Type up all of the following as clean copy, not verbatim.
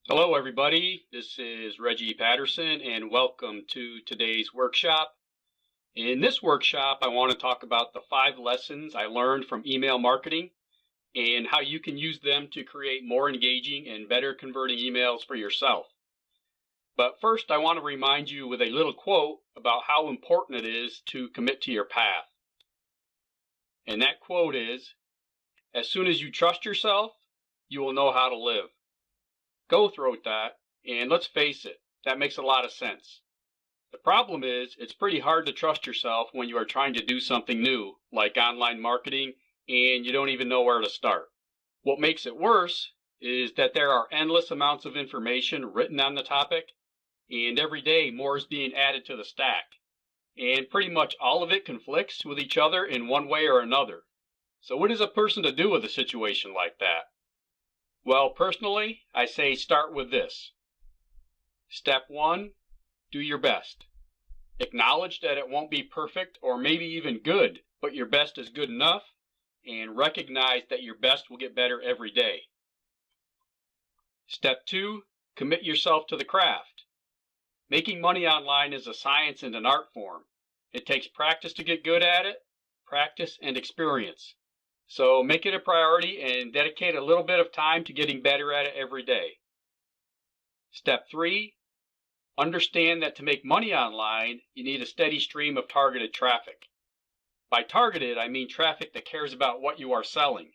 Hello, everybody. This is Reggie Patterson, and welcome to today's workshop. In this workshop, I want to talk about the 5 lessons I learned from email marketing and how you can use them to create more engaging and better converting emails for yourself. But first, I want to remind you with a little quote about how important it is to commit to your path. And that quote is, "As soon as you trust yourself, you will know how to live." Goethe wrote that, and let's face it, that makes a lot of sense. The problem is, it's pretty hard to trust yourself when you are trying to do something new, like online marketing, and you don't even know where to start. What makes it worse is that there are endless amounts of information written on the topic, and every day more is being added to the stack. And pretty much all of it conflicts with each other in one way or another. So what is a person to do with a situation like that? Well, personally, I say start with this. Step 1, do your best. Acknowledge that it won't be perfect or maybe even good, but your best is good enough, and recognize that your best will get better every day. Step 2, commit yourself to the craft. Making money online is a science and an art form. It takes practice to get good at it, practice and experience. So make it a priority and dedicate a little bit of time to getting better at it every day. Step 3, understand that to make money online, you need a steady stream of targeted traffic. By targeted, I mean traffic that cares about what you are selling.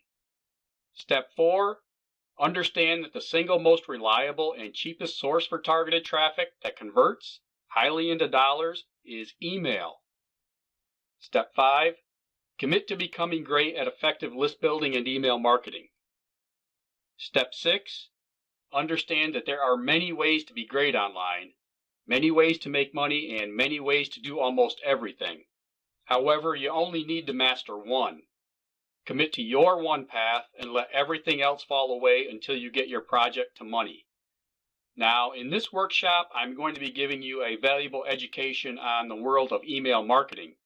Step 4, understand that the single most reliable and cheapest source for targeted traffic that converts highly into dollars is email. Step 5, commit to becoming great at effective list building and email marketing. Step 6, understand that there are many ways to be great online, many ways to make money, and many ways to do almost everything. However, you only need to master one. Commit to your one path and let everything else fall away until you get your project to money. Now, in this workshop, I'm going to be giving you a valuable education on the world of email marketing.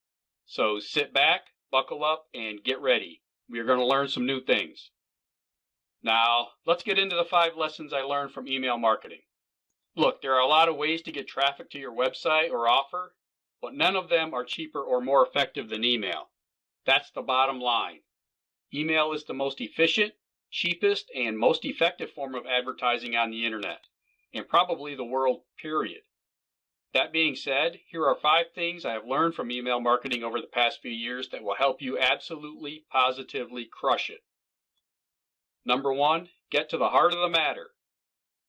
So sit back, buckle up, and get ready. We are going to learn some new things. Now, let's get into the 5 lessons I learned from email marketing. Look, there are a lot of ways to get traffic to your website or offer, but none of them are cheaper or more effective than email. That's the bottom line. Email is the most efficient, cheapest, and most effective form of advertising on the internet, and probably the world, period. That being said, here are 5 things I have learned from email marketing over the past few years that will help you absolutely, positively crush it. Number 1, get to the heart of the matter.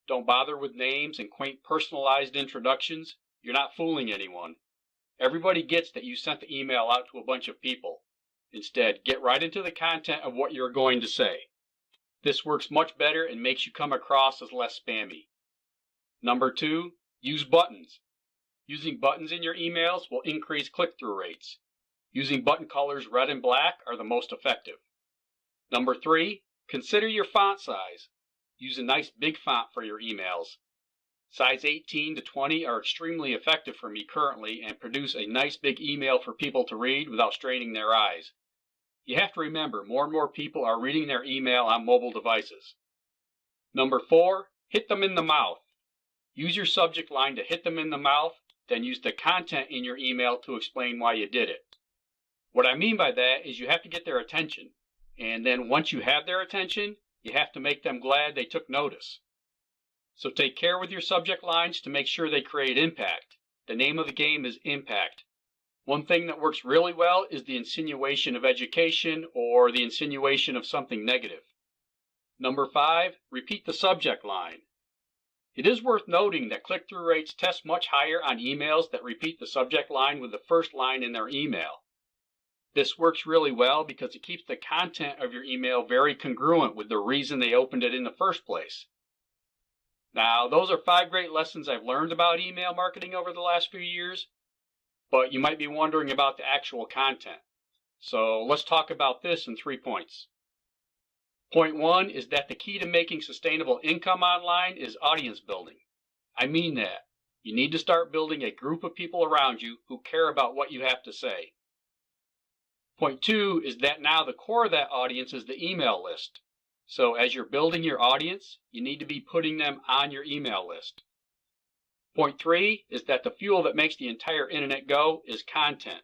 Don't bother with names and quaint personalized introductions. You're not fooling anyone. Everybody gets that you sent the email out to a bunch of people. Instead, get right into the content of what you're going to say. This works much better and makes you come across as less spammy. Number 2, use buttons. Using buttons in your emails will increase click-through rates. Using button colors red and black are the most effective. Number 3, consider your font size. Use a nice big font for your emails. Size 18 to 20 are extremely effective for me currently and produce a nice big email for people to read without straining their eyes. You have to remember, more and more people are reading their email on mobile devices. Number 4, hit them in the mouth. Use your subject line to hit them in the mouth, then use the content in your email to explain why you did it. What I mean by that is you have to get their attention, and then once you have their attention, you have to make them glad they took notice. So take care with your subject lines to make sure they create impact. The name of the game is impact. One thing that works really well is the insinuation of education or the insinuation of something negative. Number 5, repeat the subject line. It is worth noting that click-through rates test much higher on emails that repeat the subject line with the first line in their email. This works really well because it keeps the content of your email very congruent with the reason they opened it in the first place. Now, those are 5 great lessons I've learned about email marketing over the last few years, but you might be wondering about the actual content. So let's talk about this in 3 points. Point 1 is that the key to making sustainable income online is audience building. I mean that. You need to start building a group of people around you who care about what you have to say. Point 2 is that now the core of that audience is the email list. So as you're building your audience, you need to be putting them on your email list. Point 3 is that the fuel that makes the entire internet go is content.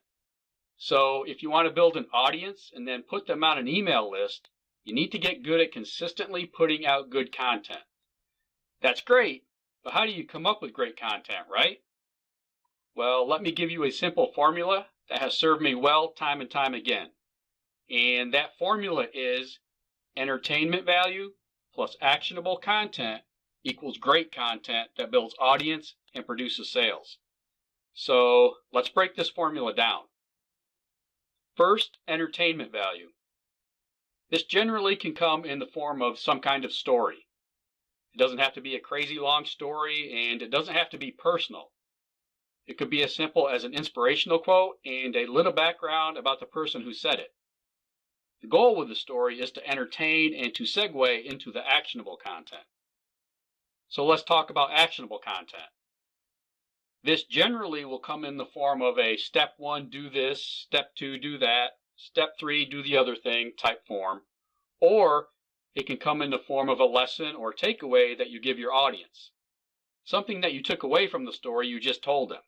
So if you want to build an audience and then put them on an email list, you need to get good at consistently putting out good content. That's great, but how do you come up with great content, right? Well, let me give you a simple formula that has served me well time and time again. And that formula is entertainment value plus actionable content equals great content that builds audience and produces sales. So let's break this formula down. First, entertainment value. This generally can come in the form of some kind of story. It doesn't have to be a crazy long story, and it doesn't have to be personal. It could be as simple as an inspirational quote and a little background about the person who said it. The goal with the story is to entertain and to segue into the actionable content. So let's talk about actionable content. This generally will come in the form of a step 1, do this, step 2, do that, step 3, do the other thing type form, or it can come in the form of a lesson or takeaway that you give your audience. Something that you took away from the story you just told them,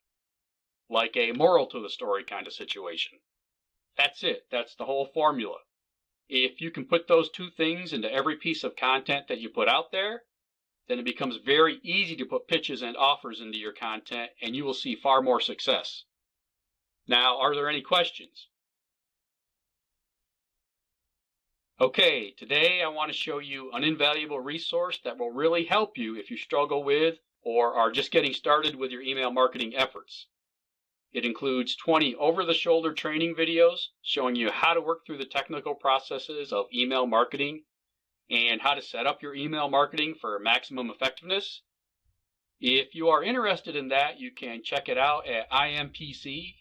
like a moral to the story kind of situation. That's it. That's the whole formula. If you can put those two things into every piece of content that you put out there, then it becomes very easy to put pitches and offers into your content, and you will see far more success. Now, are there any questions? Okay, today I want to show you an invaluable resource that will really help you if you struggle with or are just getting started with your email marketing efforts. It includes 20 over-the-shoulder training videos showing you how to work through the technical processes of email marketing and how to set up your email marketing for maximum effectiveness. If you are interested in that, you can check it out at impc.ws/EMMC.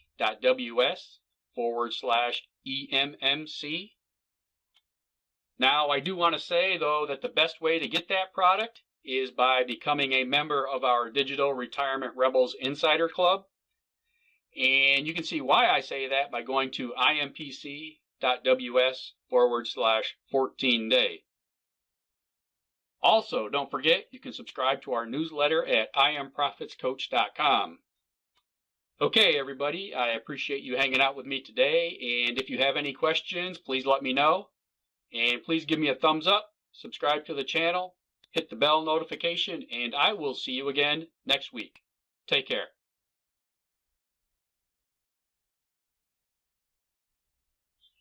Now, I do want to say, though, that the best way to get that product is by becoming a member of our Digital Retirement Rebels Insider Club. And you can see why I say that by going to impc.ws/14day. Also, don't forget, you can subscribe to our newsletter at IamProfitsCoach.com. Okay, everybody, I appreciate you hanging out with me today, and if you have any questions, please let me know. And please give me a thumbs up, subscribe to the channel, hit the bell notification, and I will see you again next week. Take care.